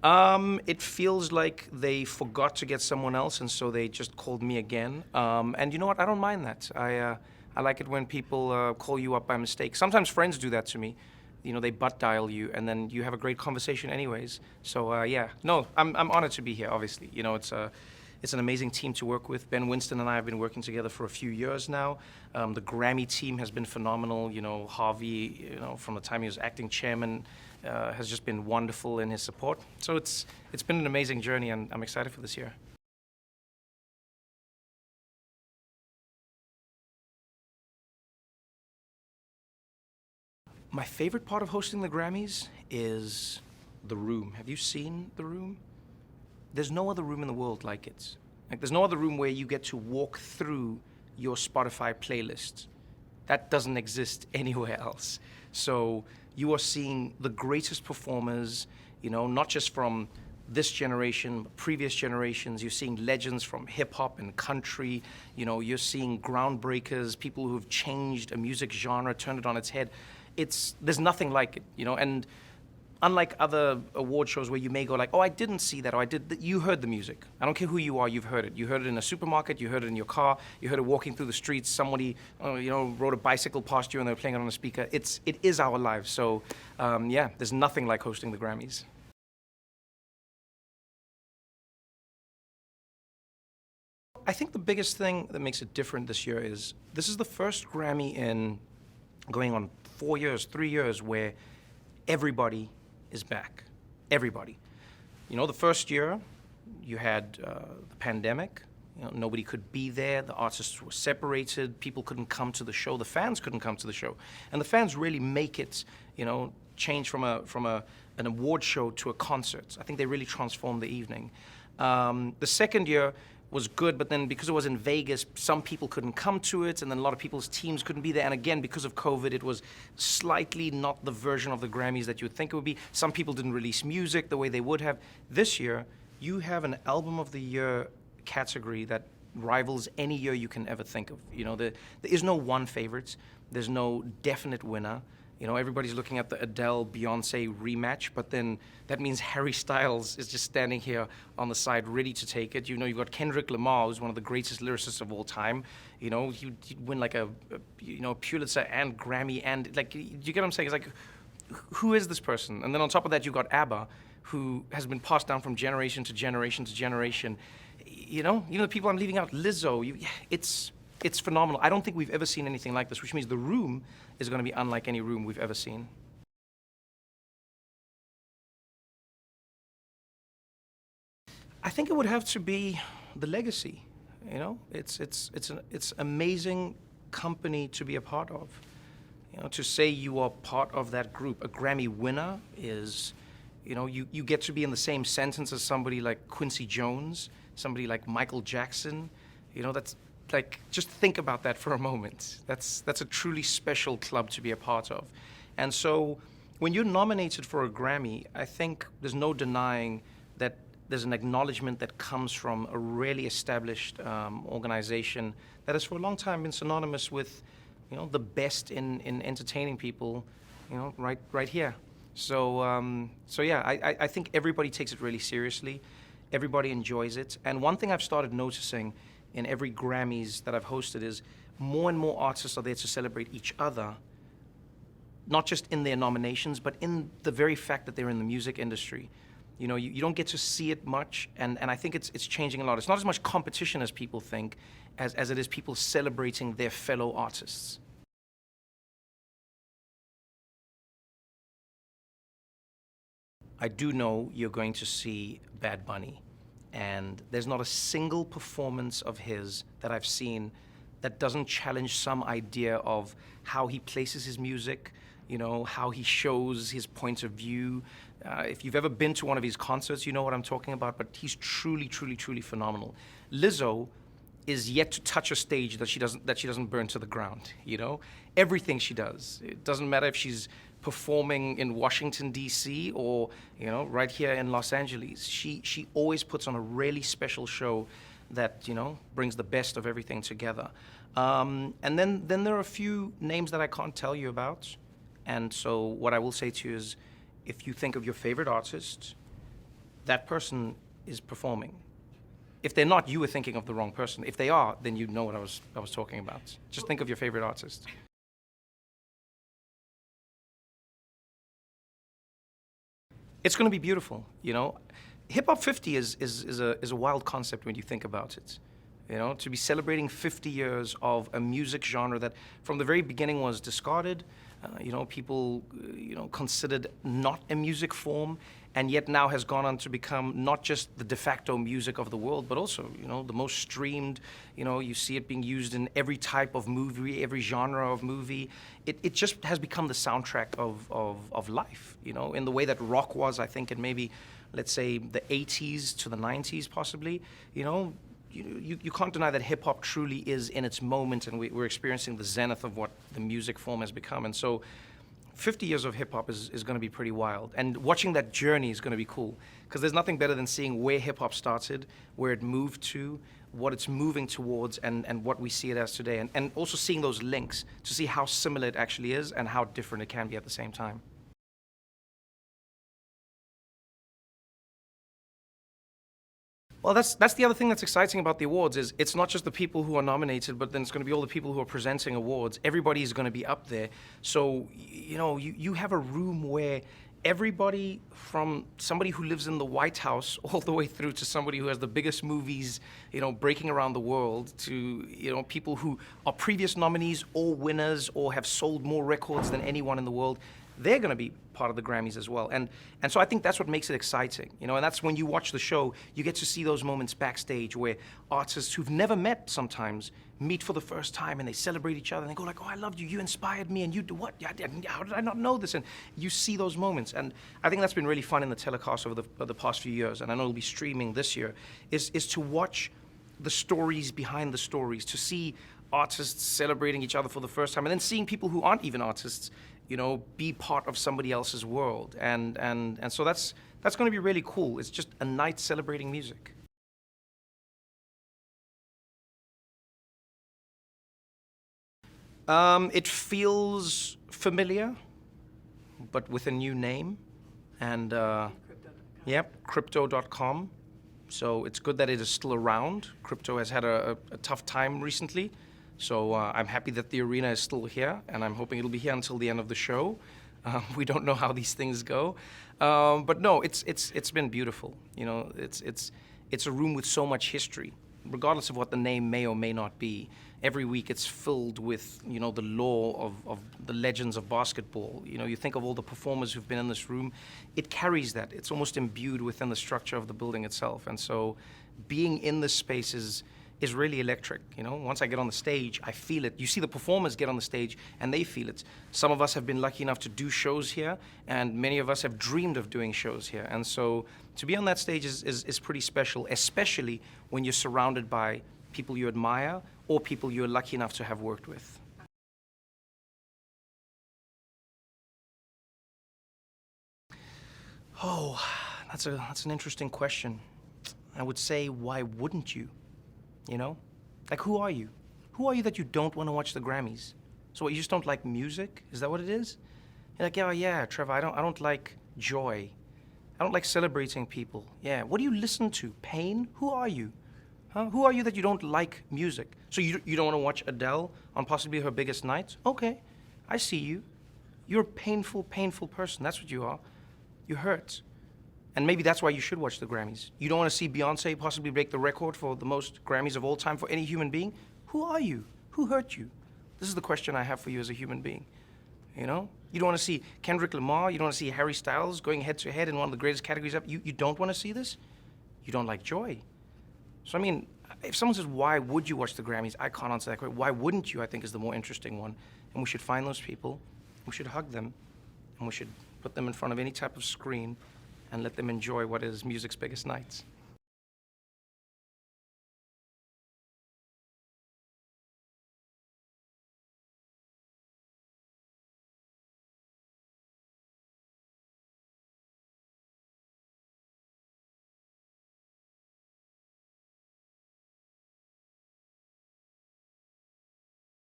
It feels like they forgot to get someone else, and so they just called me again. And you know what? I don't mind that. I like it when people call you up by mistake. Sometimes friends do that to me. You know, they butt dial you, and then you have a great conversation, anyways. So yeah, no, I'm honored to be here. Obviously, you know, it's an amazing team to work with. Ben Winston and I have been working together for a few years now. The Grammy team has been phenomenal. You know, Harvey, you know, from the time he was acting chairman, has just been wonderful in his support. So it's been an amazing journey, and I'm excited for this year. My favorite part of hosting the Grammys is the room. Have you seen the room? There's no other room in the world like it. Like, there's no other room where you get to walk through your Spotify playlist. That doesn't exist anywhere else. So you are seeing the greatest performers, you know, not just from this generation, but previous generations. You're seeing legends from hip hop and country. You know, you're seeing groundbreakers, people who have changed a music genre, turned it on its head. There's nothing like it, you know, and unlike other award shows where you may go like, oh, I didn't see that, or you heard the music. I don't care who you are, you've heard it. You heard it in a supermarket, you heard it in your car, you heard it walking through the streets, somebody, you know, rode a bicycle past you and they were playing it on a speaker. It is our lives. So yeah, there's nothing like hosting the Grammys. I think the biggest thing that makes it different this year is this is the first Grammy in going on 4 years, 3 years, where everybody is back. Everybody. You know, the first year, you had the pandemic. You know, nobody could be there. The artists were separated. People couldn't come to the show. The fans couldn't come to the show. And the fans really make it, you know, change from an award show to a concert. I think they really transformed the evening. The second year was good, but then because it was in Vegas, some people couldn't come to it, and then a lot of people's teams couldn't be there. And again, because of COVID, it was slightly not the version of the Grammys that you would think it would be. Some people didn't release music the way they would have. This year, you have an Album of the Year category that rivals any year you can ever think of. You know, there is no one favorite. There's no definite winner. You know, everybody's looking at the Adele-Beyonce rematch, but then that means Harry Styles is just standing here on the side ready to take it. You know, you've got Kendrick Lamar, who's one of the greatest lyricists of all time. You know, he'd win like a Pulitzer and Grammy, and like, you get what I'm saying? It's like, who is this person? And then on top of that, you've got ABBA, who has been passed down from generation to generation to generation. You know, the people I'm leaving out, Lizzo, it's phenomenal. I don't think we've ever seen anything like this, which means the room is going to be unlike any room we've ever seen. I think it would have to be the legacy. You know, it's amazing company to be a part of. You know, to say you are part of that group. A Grammy winner is, you know, you get to be in the same sentence as somebody like Quincy Jones, somebody like Michael Jackson. You know, that's like, just think about that for a moment. That's a truly special club to be a part of. And so when you're nominated for a Grammy, I think there's no denying that there's an acknowledgement that comes from a really established organization that has for a long time been synonymous with, you know, the best in entertaining people, you know, right here. So yeah, I think everybody takes it really seriously. Everybody enjoys it. And one thing I've started noticing in every Grammys that I've hosted is more and more artists are there to celebrate each other, not just in their nominations, but in the very fact that they're in the music industry. You know, you don't get to see it much, and I think it's changing a lot. It's not as much competition as people think, as it is people celebrating their fellow artists. I do know you're going to see Bad Bunny. And there's not a single performance of his that I've seen that doesn't challenge some idea of how he places his music, you know, how he shows his point of view. If you've ever been to one of his concerts, you know what I'm talking about, but he's truly, truly, truly phenomenal. Lizzo is yet to touch a stage that she doesn't burn to the ground, you know? Everything she does. It doesn't matter if she's performing in Washington, D.C. or, you know, right here in Los Angeles. She always puts on a really special show that, you know, brings the best of everything together. And then there are a few names that I can't tell you about. And so what I will say to you is, if you think of your favorite artist, that person is performing. If they're not, you were thinking of the wrong person. If they are, then you know what I was talking about. Just think of your favorite artist. It's going to be beautiful, you know. Hip Hop 50 is a wild concept when you think about it. You know, to be celebrating 50 years of a music genre that from the very beginning was discarded, you know, people, you know, considered not a music form, and yet now has gone on to become not just the de facto music of the world, but also, you know, the most streamed. You know, you see it being used in every type of movie, every genre of movie. It just has become the soundtrack of life, you know, in the way that rock was, I think, in maybe, let's say, the 80s to the 90s possibly, you know. You can't deny that hip-hop truly is in its moment, and we're experiencing the zenith of what the music form has become. And so 50 years of hip-hop is going to be pretty wild. And watching that journey is going to be cool, because there's nothing better than seeing where hip-hop started, where it moved to, what it's moving towards, and what we see it as today. And also seeing those links to see how similar it actually is and how different it can be at the same time. Well, that's the other thing that's exciting about the awards is it's not just the people who are nominated, but then it's going to be all the people who are presenting awards. Everybody's going to be up there. So, you know, you have a room where everybody from somebody who lives in the White House all the way through to somebody who has the biggest movies, you know, breaking around the world, to, you know, people who are previous nominees or winners or have sold more records than anyone in the world. They're going to be part of the Grammys as well. And so I think that's what makes it exciting, you know, and that's when you watch the show, you get to see those moments backstage where artists who've never met sometimes meet for the first time and they celebrate each other and they go like, oh, I loved you, you inspired me, and you do what? How did I not know this? And you see those moments. And I think that's been really fun in the telecast over the past few years, and I know it'll be streaming this year, is to watch the stories behind the stories, to see artists celebrating each other for the first time, and then seeing people who aren't even artists, you know, be part of somebody else's world. And so that's going to be really cool. It's just a night celebrating music. It feels familiar, but with a new name. And yep, crypto.com. So it's good that it is still around. Crypto has had a tough time recently. So I'm happy that the arena is still here, and I'm hoping it'll be here until the end of the show. We don't know how these things go, but no, it's been beautiful. You know, it's a room with so much history, regardless of what the name may or may not be. Every week it's filled with, you know, the lore of the legends of basketball. You know, you think of all the performers who've been in this room. It carries that. It's almost imbued within the structure of the building itself, and so being in this space is really electric. You know, once I get on the stage, I feel it. You see the performers get on the stage and they feel it. Some of us have been lucky enough to do shows here, and many of us have dreamed of doing shows here. And so to be on that stage is pretty special, especially when you're surrounded by people you admire or people you're lucky enough to have worked with. Oh, that's an interesting question. I would say, why wouldn't you? You know? Like, who are you? Who are you that you don't want to watch the Grammys? So what, you just don't like music? Is that what it is? You're like, oh yeah, Trevor, I don't like joy. I don't like celebrating people. Yeah, what do you listen to? Pain? Who are you? Huh? Who are you that you don't like music? So you don't want to watch Adele on possibly her biggest night? Okay, I see you. You're a painful, painful person. That's what you are. You hurt. And maybe that's why you should watch the Grammys. You don't want to see Beyonce possibly break the record for the most Grammys of all time for any human being? Who are you? Who hurt you? This is the question I have for you as a human being. You know? You don't want to see Kendrick Lamar, you don't want to see Harry Styles going head to head in one of the greatest categories ever. You don't want to see this? You don't like joy. So I mean, if someone says, why would you watch the Grammys? I can't answer that question. Why wouldn't you, I think, is the more interesting one. And we should find those people, we should hug them, and we should put them in front of any type of screen and let them enjoy what is music's biggest nights.